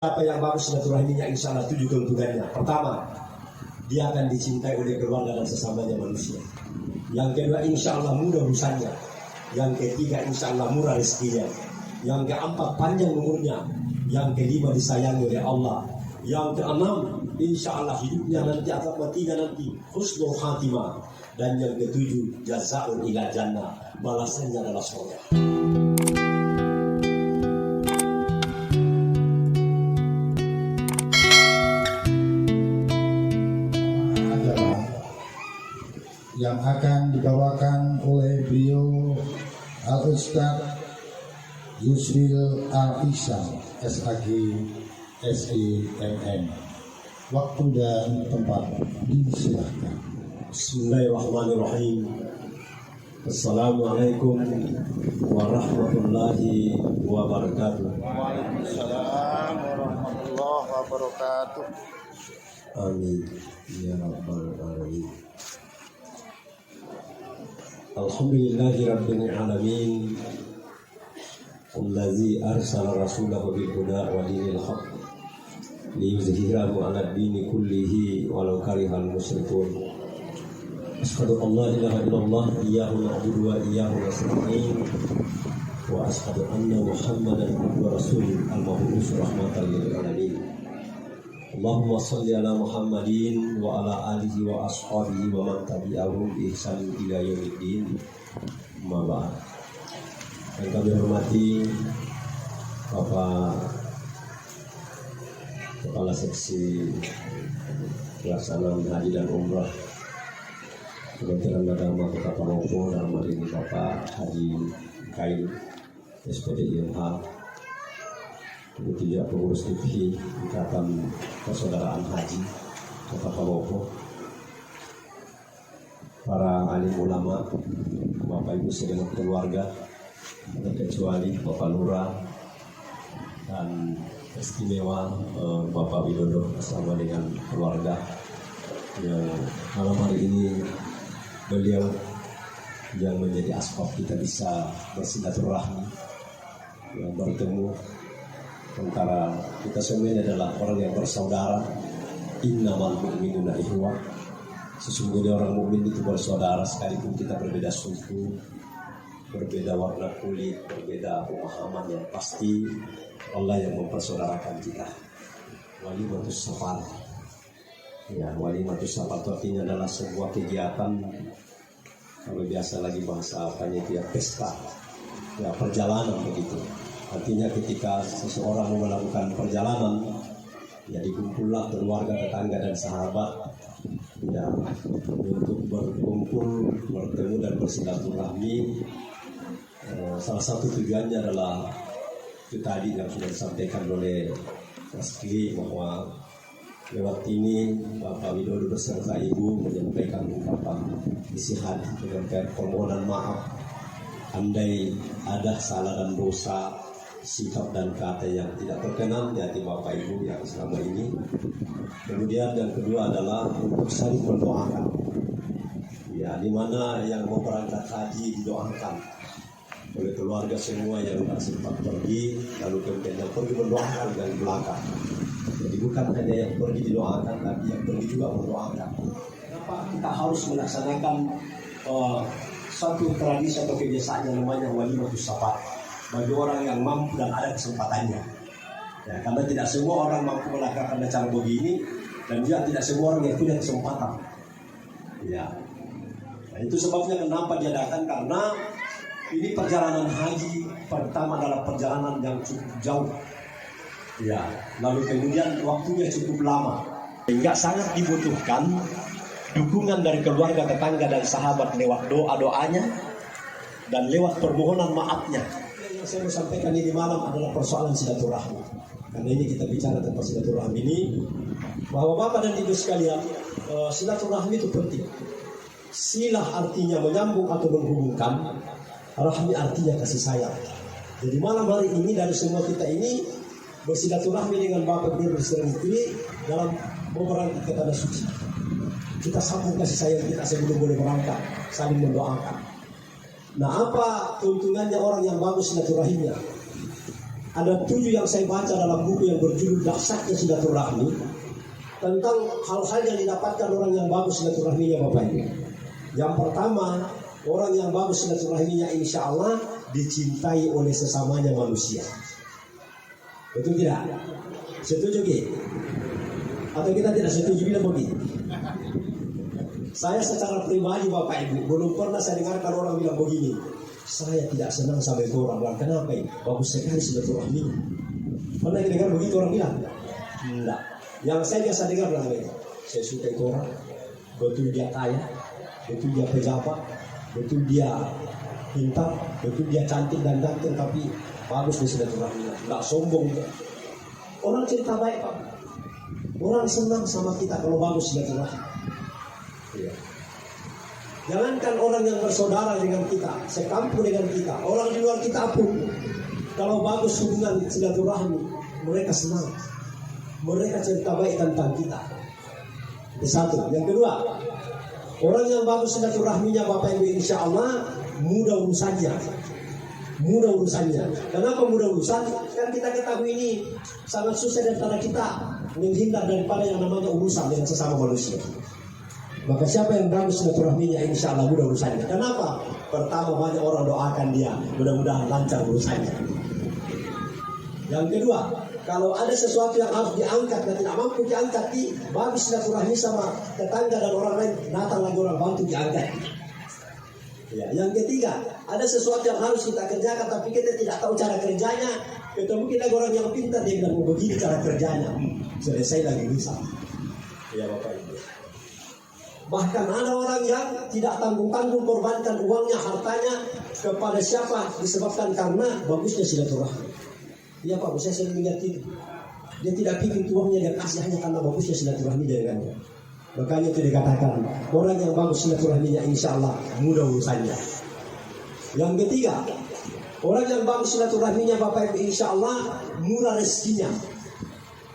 Apa yang bagus silaturahminya, insya Allah 7 keuntungannya. Pertama, dia akan dicintai oleh keluarga dan sesamanya manusia. Yang kedua, insya Allah mudah urusannya. Yang ketiga, insya Allah murah rezekinya. Yang keempat, panjang umurnya. Yang kelima, disayangi oleh Allah. Yang keenam, insya Allah hidupnya nanti akan matinya nanti husnul khatimah. Dan yang ketujuh, jazaa'un ila jannah, balasannya adalah surga. Yang akan dibawakan oleh beliau Al-Ustaz Yusril Al-Isyam SAG SEMM. Waktu dan tempat disilahkan. Bismillahirrahmanirrahim. Assalamualaikum warahmatullahi wabarakatuh. Waalaikumsalam warahmatullahi wabarakatuh. Amin ya rabbal alamin. Alhamdulillahi rabbil alamin. Allazi arsala rasulahu bil huda wa dinil haqq liyuzhirahu 'ala ad-dini kullihi walau karihal musyrikun. Asyhadu an la ilaha illallah iyyahu na'budu wa iyyahu nasta'in wa asyhadu anna Muhammadan abduhu wa rasuluhu al-mab'uts rahmatan lil alamin. Allahumma shalli ala Muhammadin wa ala alihi wa ashabihi wa man tabi'ahum bi ihsanin ila yaumiddin. Amma ba'd. Yang kami hormati Bapak Kepala Seksi Pelaksanaan Haji dan Umrah Kementerian Agama Kota Palopo, dalam hal ini Bapak Haji Kain SPD IMH, kemudian pengurus TV Ikatan Persaudaraan Haji Kota Palopo, para alim ulama, Bapak Ibu segenap keluarga, terkecuali Bapak Lurah dan istimewa Bapak Widodo bersama dengan keluarga yang malam hari ini beliau yang menjadi asbab kita bisa bersilaturahmi, yang bertemu antara kita semua ini adalah orang yang bersaudara. Innamal mu'minuna ikhwah. Sesungguhnya orang mukmin itu bersaudara, sekalipun kita berbeda suku, berbeda warna kulit, berbeda pemahaman, yang pasti Allah yang mempersaudarakan kita. Walimatus safar. Ya, walimatus safar itu artinya adalah sebuah kegiatan, kalau biasa lagi bahasa apanya itu ya pesta, ya perjalanan begitu. Artinya ketika seseorang mau melakukan perjalanan, ya dikumpullah keluarga, tetangga dan sahabat, ya untuk berkumpul, bertemu dan bersilaturahmi. Salah satu tujuannya adalah itu tadi yang sudah disampaikan oleh Mas Kli, bahwa lewat ini Bapak Widodo beserta Ibu menyampaikan ungkapan isi hati dengan permohonan maaf andai ada salah dan dosa, sikap dan kata yang tidak berkenan di hati Bapak Ibu yang selama ini. Kemudian yang kedua adalah untuk saling mendoakan, ya dimana yang mau berangkat haji didoakan oleh keluarga semua yang tak sempat pergi, lalu kemudian yang pergi mendoakan dari belakang. Jadi bukan hanya yang pergi didoakan, tapi yang pergi juga mendoakan. Kenapa kita harus melaksanakan satu tradisi atau kebiasaan yang namanya walimatus safar bagi orang yang mampu dan ada kesempatannya? Ya, karena tidak semua orang mampu melakukan acara begini, dan juga tidak semua orang yang punya kesempatan. Ya, nah, itu sebabnya kenapa diadakan, karena ini perjalanan haji pertama adalah perjalanan yang cukup jauh, ya. Lalu kemudian waktunya cukup lama, sehingga sangat dibutuhkan dukungan dari keluarga, tetangga dan sahabat lewat doa-doanya dan lewat permohonan maafnya. Yang saya mau sampaikan ini malam adalah persoalan silaturahmi. Karena ini kita bicara tentang silaturahmi ini, bahwa Bapak dan Ibu sekalian, silaturahmi itu penting. Silah artinya menyambung atau menghubungkan, rahmi artinya kasih sayang. Jadi malam hari ini dari semua kita ini bersilaturahmi dengan Bapak Ibu bersama istri dalam mau berangkat ke tanah suci. Kita sambung kasih sayang kita sebelum boleh berangkat, saling mendoakan. Nah, apa keuntungannya orang yang bagus silaturahimnya? Ada 7 yang saya baca dalam buku yang berjudul Dahsyatnya Silaturahmi, tentang hal-hal yang didapatkan orang yang bagus silaturahminya Bapak Ibu. Yang pertama, orang yang bagus silaturahminya insya Allah dicintai oleh sesamanya manusia. Betul tidak? Setuju Ki? Atau kita tidak setuju bilang begitu? Saya secara pribadi Bapak Ibu belum pernah saya dengarkan orang bilang begini. Saya tidak senang sama itu orang. Kenapa? Bagus sekali silaturahmi. Pernah dengar begitu orang bilang? Tidak. Yang saya biasa dengar bilang begitu. Saya suka itu orang. Betul dia kaya, betul dia pejabat, betul dia pintar, betul dia cantik dan ganteng, tapi bagus di silaturahmi. Tidak sombong. Orang cerita baik Pak. Orang senang sama kita kalau bagus silaturahmi. Ya. Jangankan orang yang bersaudara dengan kita, sekampung dengan kita, orang di luar kita pun, kalau bagus hubungan silaturahmi, mereka senang, mereka cerita baik tentang kita. Itu satu. Yang kedua, orang yang bagus silaturahminya Bapak Ibu insya Allah mudah urusannya. Mudah urusannya. Kenapa mudah urusan? Kan kita ketahui ini sangat susah di antara kita menghindar daripada yang namanya urusan dengan sesama manusia. Maka siapa yang bagus silaturahminya insya Allah mudah urusannya. Kenapa? Pertama, banyak orang doakan dia, mudah-mudahan lancar urusannya. Yang kedua, kalau ada sesuatu yang harus diangkat dan tidak mampu diangkat, bagus silaturahmi sama tetangga dan orang lain, datang lagi orang bantu diangkat. Ya, yang ketiga, ada sesuatu yang harus kita kerjakan tapi kita tidak tahu cara kerjanya. Ketemu kita orang yang pintar, dia bilang begini cara kerjanya. Selesai lagi bisa. Ya Bapak Ibu. Bahkan ada orang yang tidak tanggung-tanggung korbankan uangnya, hartanya kepada siapa disebabkan karena bagusnya silaturahmi. Ya Pak, saya sering lihat itu. Dia tidak pikir uangnya dia kasih hanya karena bagusnya silaturahmi dengannya. Makanya itu dikatakan orang yang bagus silaturahminya insya Allah mudah urusannya. Yang ketiga, orang yang bagus silaturahminya Bapak Ibu insya Allah murah rezekinya.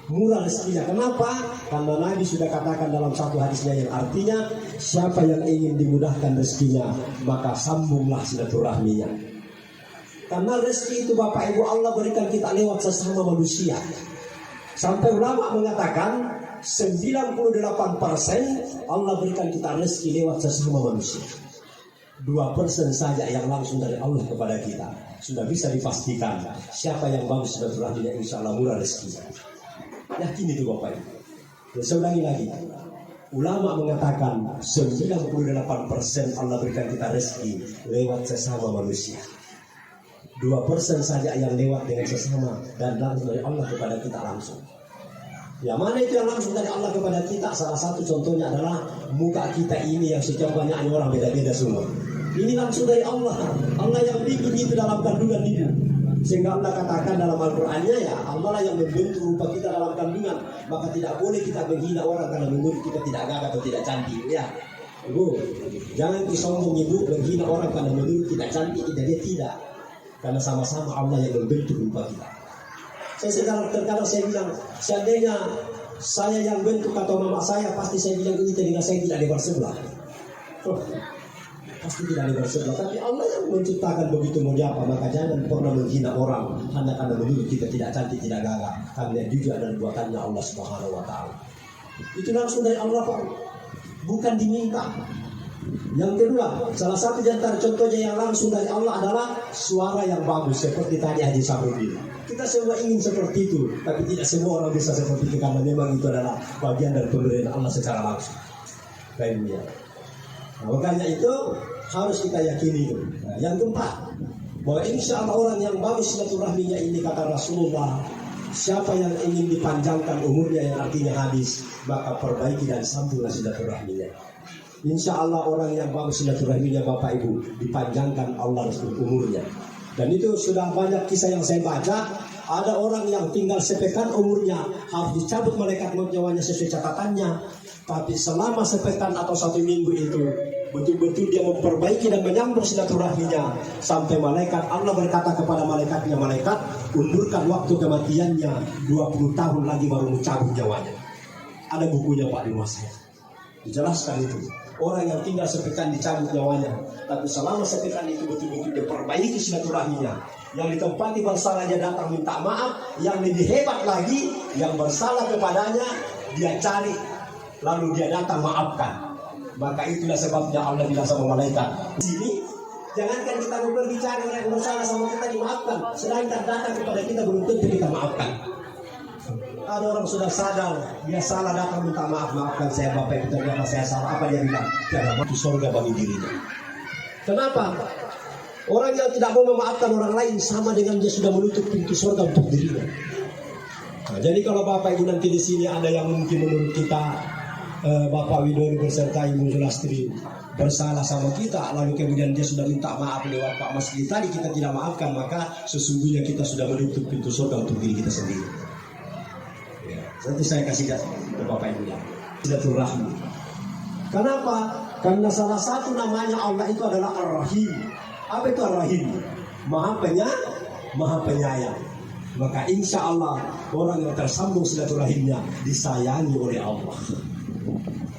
Murah rezekinya. Kenapa? Karena Nabi sudah katakan dalam satu hadisnya yang artinya siapa yang ingin dimudahkan rezekinya maka sambunglah silaturahminya. Karena rezeki itu Bapak Ibu Allah berikan kita lewat sesama manusia. Sampai ulama mengatakan 98% Allah berikan kita rezeki lewat sesama manusia. 2% saja yang langsung dari Allah kepada kita. Sudah bisa dipastikan siapa yang bagus silaturahminya insya Allah murah rezekinya. Yakin itu Bapak Ibu. Saya ulangi lagi. Ulama mengatakan 98% Allah berikan kita rezeki lewat sesama manusia. 2% saja yang lewat dengan sesama dan langsung dari Allah kepada kita langsung. Ya, mana itu yang langsung dari Allah kepada kita? Salah satu contohnya adalah muka kita ini yang sekian banyaknya orang beda-beda semua. Ini langsung dari Allah. Allah yang bikin itu dalam kandungan ibu. Sehingga Allah katakan dalam Al-Qur'annya ya Allah yang membentuk rupa kita dalam kandungan. Maka tidak boleh kita menghina orang karena menurut kita tidak gagah atau tidak cantik. Ya, Ibu, jangan sombong Ibu menghina orang karena menurut tidak cantik. Dia tidak. Karena sama-sama Allah yang membentuk rupa kita. Saya terkadang saya bilang, seandainya saya yang bentuk atau mama saya, pasti saya bilang ini telinga saya tidak lebar sebelah. Pasti tidak lebar sebelah. Tapi Allah yang menciptakan begitu mau diapa, maka jangan pernah menghina orang hanya karena menurut kita tidak cantik, tidak gagah. Karena juga dan buatannya Allah Subhanahu Wa Taala. Itu langsung dari Allah Pak, bukan diminta. Yang kedua, salah satu di antara contohnya yang langsung dari Allah adalah suara yang bagus seperti tadi Haji Sahrudin. Kita semua ingin seperti itu, tapi tidak semua orang bisa seperti itu karena memang itu adalah bagian dari pemberian Allah secara langsung. Baiknya. Nah, makanya itu harus kita yakini itu. Nah, yang keempat, bahwa insya Allah orang yang bagus silaturahminya ini kata Rasulullah, siapa yang ingin dipanjangkan umurnya yang artinya hadis, maka perbaiki dan sambunglah silaturahminya. Insya Allah orang yang bagus silaturahminya Bapak Ibu dipanjangkan Allah umurnya. Dan itu sudah banyak kisah yang saya baca. Ada orang yang tinggal sepekan umurnya harus dicabut malaikat maut nyawanya sesuai catatannya. Tapi selama sepekan atau 1 minggu itu betul-betul dia memperbaiki dan menyambung silaturahminya sampai malaikat Allah berkata kepada malaikatnya, malaikat undurkan waktu kematiannya 20 tahun lagi baru mencabut nyawanya. Ada bukunya Pak di rumah saya. Dijelaskan itu. Orang yang tinggal sepekan dicabut nyawanya, tapi selama sepekan itu betul-betul dia perbaiki silaturahminya, Yang ditempati bersalah dia datang minta maaf. Yang lebih hebat lagi, yang bersalah kepadanya dia cari, lalu dia datang maafkan. Maka itulah sebabnya Allah bilang sama malaikat, di sini jangankan kita berbicara yang bersalah sama kita dimaafkan, sedangkan datang kepada kita belum tentu kita maafkan. Ada orang sudah sadar dia salah datang minta maaf, maafkan saya Bapak Ibu, ternyata saya salah. Apa dia bilang? Jangan masuk surga bagi dirinya. Kenapa? Orang yang tidak mau memaafkan orang lain sama dengan dia sudah menutup pintu surga untuk dirinya. Nah, jadi kalau Bapak Ibu nanti di sini ada yang mungkin menurut kita Bapak Widodo beserta Ibu Zulastri bersalah sama kita, lalu kemudian dia sudah minta maaf lewat Pak Mas kita, kita tidak maafkan, maka sesungguhnya kita sudah menutup pintu surga untuk diri kita sendiri. Ya, nanti saya kasih ke Bapak Ibu ya. Silaturahmi. Kenapa? Karena salah satu namanya Allah itu adalah Ar-Rahim. Apa itu Ar-Rahim? Maha penyayang. Maka insya Allah orang yang tersambung silaturahimnya disayangi oleh Allah.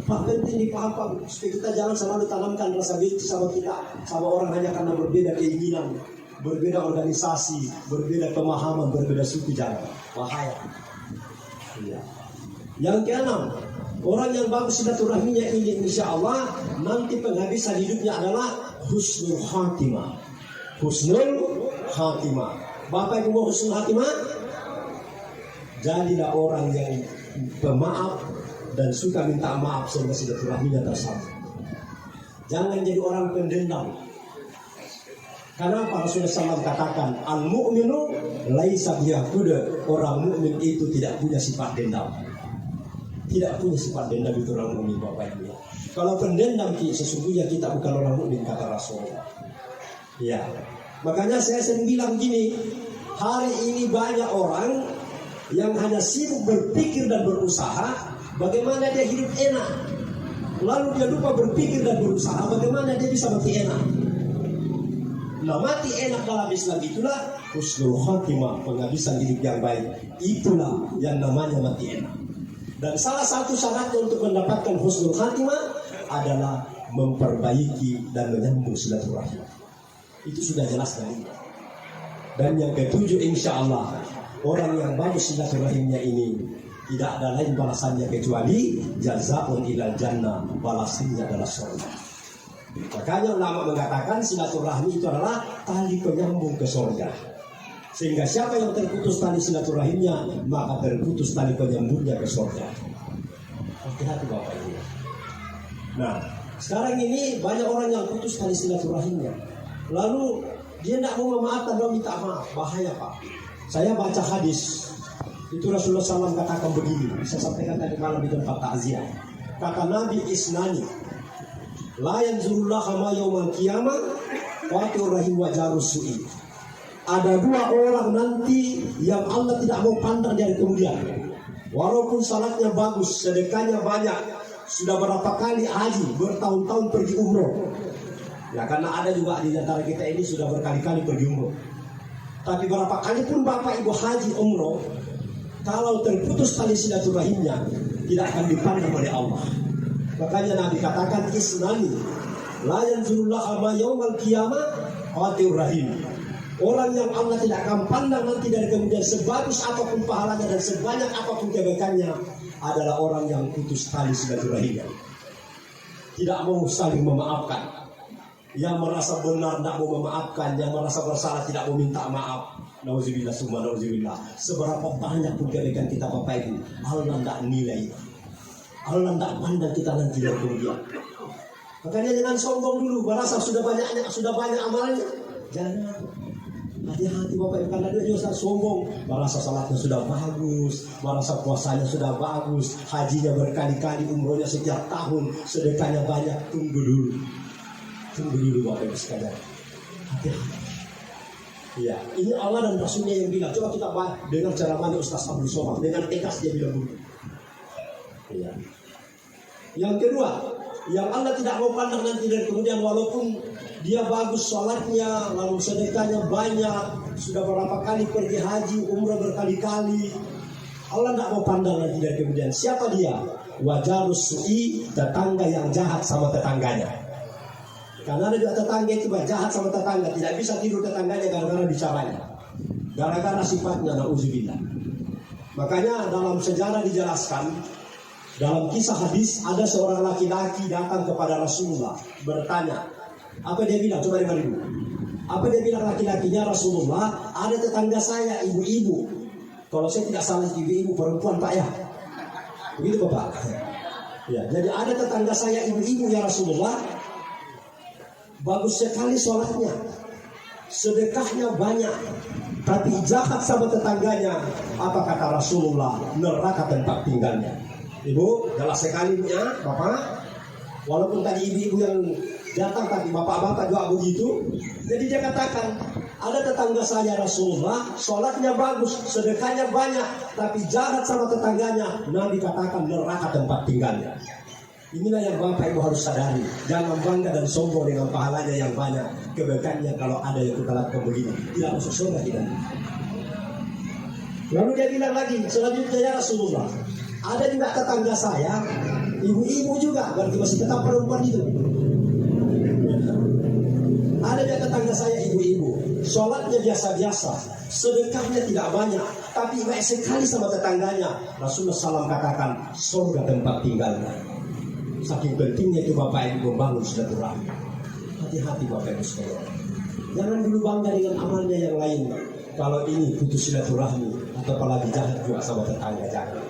Pak, penting dipaham Pak, supaya kita jangan selalu tanamkan rasa benci sama kita, sama orang hanya karena berbeda keinginan, berbeda organisasi, berbeda pemahaman, berbeda suku, jangan. Bahaya. Ya. Yang keenam, orang yang bagus silaturahminya ini insya Allah nanti penghabisan hidupnya adalah husnul khatimah. Husnul khatimah. Bapak Ibu mau husnul khatimah? Jadilah orang yang pemaaf dan suka minta maaf sehingga silaturahminya tersambung. Jangan jadi orang pendendam. Karena Rasulullah SAW katakan, al-mu'minu laisa biyakuda. Orang mukmin itu tidak punya sifat dendam. Tidak punya sifat dendam itu orang mukmin, Bapak Ibu. Kalau pendendam sesungguhnya kita bukan orang mukmin, kata Rasulullah. Ya, makanya saya sering bilang gini, hari ini banyak orang yang hanya sibuk berpikir dan berusaha bagaimana dia hidup enak, lalu dia lupa berpikir dan berusaha bagaimana dia bisa mati enak. Nah, mati enak dalam Islam itulah husnul khatimah, penghabisan hidup yang baik. Itulah yang namanya mati enak. Dan salah satu syaratnya untuk mendapatkan husnul khatimah adalah memperbaiki dan menyambung silaturahmi. Itu sudah jelas dari. Dan yang ketujuh, insya Allah orang yang bagus silaturahimnya ini tidak ada lain balasannya kecuali jazaa'un ilal jannah, balasannya adalah surga. Makanya ulama mengatakan silaturahmi itu adalah tali penyambung ke surga. Sehingga siapa yang terputus tali silaturahimnya, maka terputus tali penyambungnya ke surga. Hati-hati Bapak Ibu. Nah, sekarang ini banyak orang yang putus tali silaturahimnya, lalu dia tidak mau memaafkan, dia minta maaf. Bahaya Pak. Saya baca hadis itu Rasulullah SAW katakan begini, saya sampaikan tadi malam di tempat takziah. Kata Nabi, isnani la yanzurullah kama yawmal qiyamah wa rahim wa jarus su'i. Ada dua orang nanti yang Allah tidak mau pandang dari kemudian. Walaupun salatnya bagus, sedekahnya banyak, sudah berapa kali haji, bertahun-tahun pergi umroh. Ya, karena ada juga di antara kita ini sudah berkali-kali pergi umroh. Tapi berapa kali pun Bapak Ibu haji umroh, kalau terputus tali silaturahimnya, tidak akan dipandang oleh Allah. Makanya Nabi katakan isnani la yanzurullah ama yaumal qiyamah qatir rahim. Orang yang Allah tidak akan pandang nanti dari kemudian sebagus apapun pahalanya dan sebanyak apapun kebaikannya adalah orang yang putus tali silaturahimnya. Tidak mau saling memaafkan. Yang merasa benar tidak mau memaafkan, yang merasa bersalah tidak mau minta maaf. Nauzubillah summa nauzubillah. Seberapa banyak pun kebaikan kita Bapak Ibu, Allah tidak nilai. Allah tidak pandang kita nanti dari kemudian. Makanya jangan sombong dulu, merasa sudah banyak amalnya. Jangan. Hati-hati Bapak Ibu, karena dia juga sombong. Merasa salatnya sudah bagus, merasa puasanya sudah bagus, hajinya berkali-kali, umrohnya setiap tahun, sedekahnya banyak. Tunggu dulu Bapak Ibu sekalian. Hati-hati. Ya, ini Allah dan Rasulnya yang bilang. Coba kita dengar ceramahnya Ustaz Abdul Somad, dengan tegas dia bilang begitu. Ya. Yang kedua, yang Allah tidak mau pandang nanti dan kemudian walaupun dia bagus sholatnya, lalu sedekahnya banyak, sudah berapa kali pergi haji, umrah berkali-kali, Allah tidak mau pandang nanti dan kemudian. Siapa dia? Wajarus su'i, tetangga yang jahat sama tetangganya. Karena ada juga tetangga itu jahat sama tetangga, tidak bisa tidur tetangganya gara-gara bicaranya, gara-gara sifatnya, na'udzubillah. Makanya dalam sejarah dijelaskan, dalam kisah hadis ada seorang laki-laki datang kepada Rasulullah bertanya, apa dia bilang? Coba dengar dulu. Apa dia bilang laki-lakinya? Rasulullah, ada tetangga saya ibu-ibu. Kalau saya tidak salah ibu-ibu perempuan Pak ya. Begitu Bapak. Ya, jadi ada tetangga saya ibu-ibu ya Rasulullah. Bagus sekali sholatnya, sedekahnya banyak, tapi jahat sama tetangganya. Apa kata Rasulullah? Neraka tempat tinggalnya. Ibu, jelas sekali ya Bapak. Walaupun tadi ibu-ibu yang datang tadi bapak-bapak juga begitu. Jadi dia katakan, ada tetangga saya Rasulullah, sholatnya bagus, sedekahnya banyak, tapi jahat sama tetangganya. Nabi katakan neraka tempat tinggalnya. Inilah yang Bapak Ibu harus sadari. Jangan bangga dan sombong dengan pahalanya yang banyak. Kebaikannya kalau ada yang kita lakukan begini, tidak masuk surga kita. Lalu dia bilang lagi, selanjutnya ya Rasulullah, ada juga tetangga saya, ibu-ibu juga, berarti masih tetap perempuan itu. Ada juga tetangga saya ibu-ibu, sholatnya biasa-biasa, sedekahnya tidak banyak, tapi baik sekali sama tetangganya. Rasulullah SAW katakan, surga tempat tinggalnya. Saking pentingnya itu Bapak Ibu membangun silaturahmi. Hati-hati Bapak Ibu sekalian. Jangan dulu bangga dengan amalnya yang lain. Kalau ini putus silaturahmi atau apalagi jahat juga sama tetangga, jangan.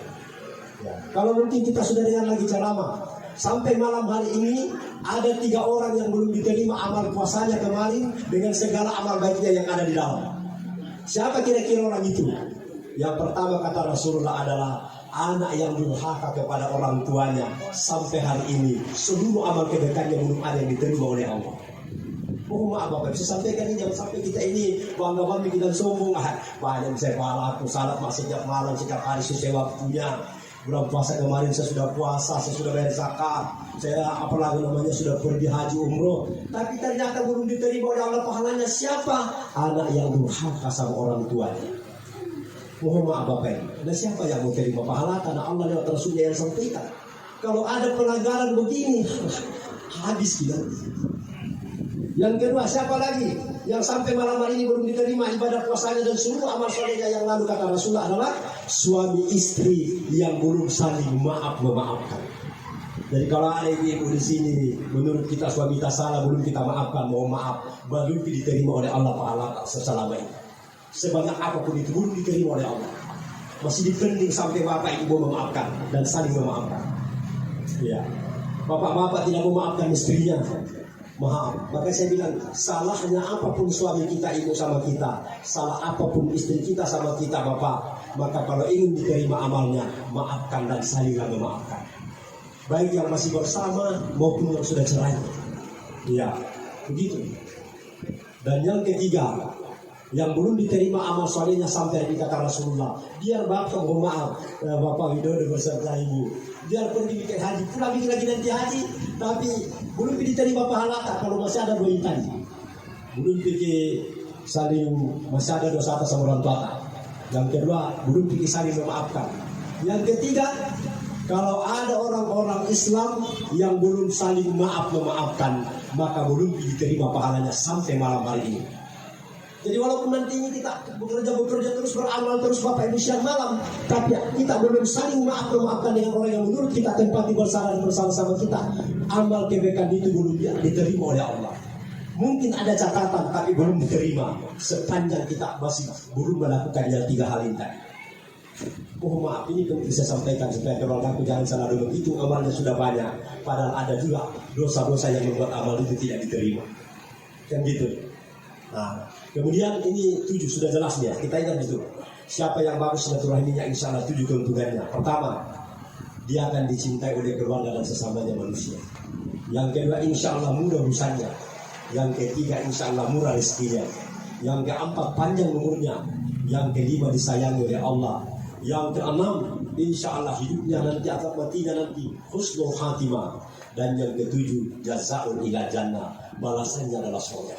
Ya. Kalau mungkin kita sudah dengar lagi ceramah, sampai malam hari ini ada 3 orang yang belum diterima amal puasanya kemarin dengan segala amal baiknya yang ada di dalam. Siapa kira-kira orang itu? Yang pertama kata Rasulullah adalah anak yang durhaka kepada orang tuanya. Sampai hari ini seluruh amal kebaikannya belum ada yang diterima oleh Allah. Oh maaf Bapak, bisa sampaikan ini, jangan sampai kita ini bangga-bangga dan sombong. Banyak saya pahala, aku salat setiap malam, setiap hari sesuai waktunya. Bulan puasa kemarin saya sudah puasa, saya sudah bayar zakat, saya apalagi namanya sudah pergi haji umroh, tapi ternyata belum diterima oleh Allah pahalanya. Siapa? Anak yang durhaka sama orang tuanya. Mohon maaf Bapak Ibu. Dan siapa yang mau terima pahala? Karena Allah lewat Rasulnya yang sampaikan. Kalau ada pelanggaran begini, habis kita. Yang kedua, siapa lagi yang sampai malam hari ini belum diterima ibadah puasanya dan seluruh amal solehnya yang lalu kata Rasulullah adalah suami istri yang belum saling memaafkan. Jadi kalau ada ibu di sini, menurut kita suami kita salah, belum kita maafkan, mohon maaf, belum diterima oleh Allah pahala selama ini. Sebanyak apapun itu belum diterima oleh Allah. Masih dipending sampai bapak ibu memaafkan dan saling memaafkan. Ya, bapak-bapak tidak memaafkan istrinya. Maaf, maka saya bilang salahnya apapun suami kita ibu sama kita, salah apapun istri kita sama kita bapak, maka kalau ingin diterima amalnya, maafkan dan salinglah memaafkan. Baik yang masih bersama maupun yang sudah cerai. Ya, begitu. Dan yang ketiga, yang belum diterima amal solehnya sampai dikata Rasulullah, biar bapak mohon maaf, Bapak Widodo beserta ibu, biar pergi bikin haji, pulang bikin lagi nanti haji, tapi belum diterima pahala kalau masih ada dua intan, belum pikir saling masih ada dosa atas sama orang tua. Yang kedua, belum pikir saling memaafkan. Yang ketiga, kalau ada orang-orang Islam yang belum saling memaafkan, maka belum diterima pahalanya sampai malam hari ini. Jadi walaupun nanti ini kita bekerja terus, beramal terus Bapak Ibu siang malam, tapi kita belum saling memaafkan dengan orang yang menurut kita tempati bersama-sama kita, amal kebaikan itu belum diterima oleh Allah. Mungkin ada catatan tapi belum diterima sepanjang kita masih belum melakukan yang 3 hal ini tadi. Oh maaf, ini penting saya sampaikan supaya keluargaku jangan salah dulu, itu amalnya sudah banyak, padahal ada juga dosa-dosa yang membuat amal itu tidak diterima. Kan gitu. Nah, kemudian ini 7 sudah jelas ya. Kita ingat itu. Siapa yang bagus silaturahminya, insya Allah 7 keuntungannya. Pertama, dia akan dicintai oleh keluarga dan sesamanya manusia. Yang kedua, insya Allah mudah urusannya. Yang ketiga, insya Allah murah rezekinya. Yang keempat, panjang umurnya. Yang kelima, disayangi oleh Allah. Yang keenam, insya Allah hidupnya nanti atau matinya nanti husnul khatimah. Dan yang ketujuh, jazaa'ul ila jannah, balasannya adalah surga.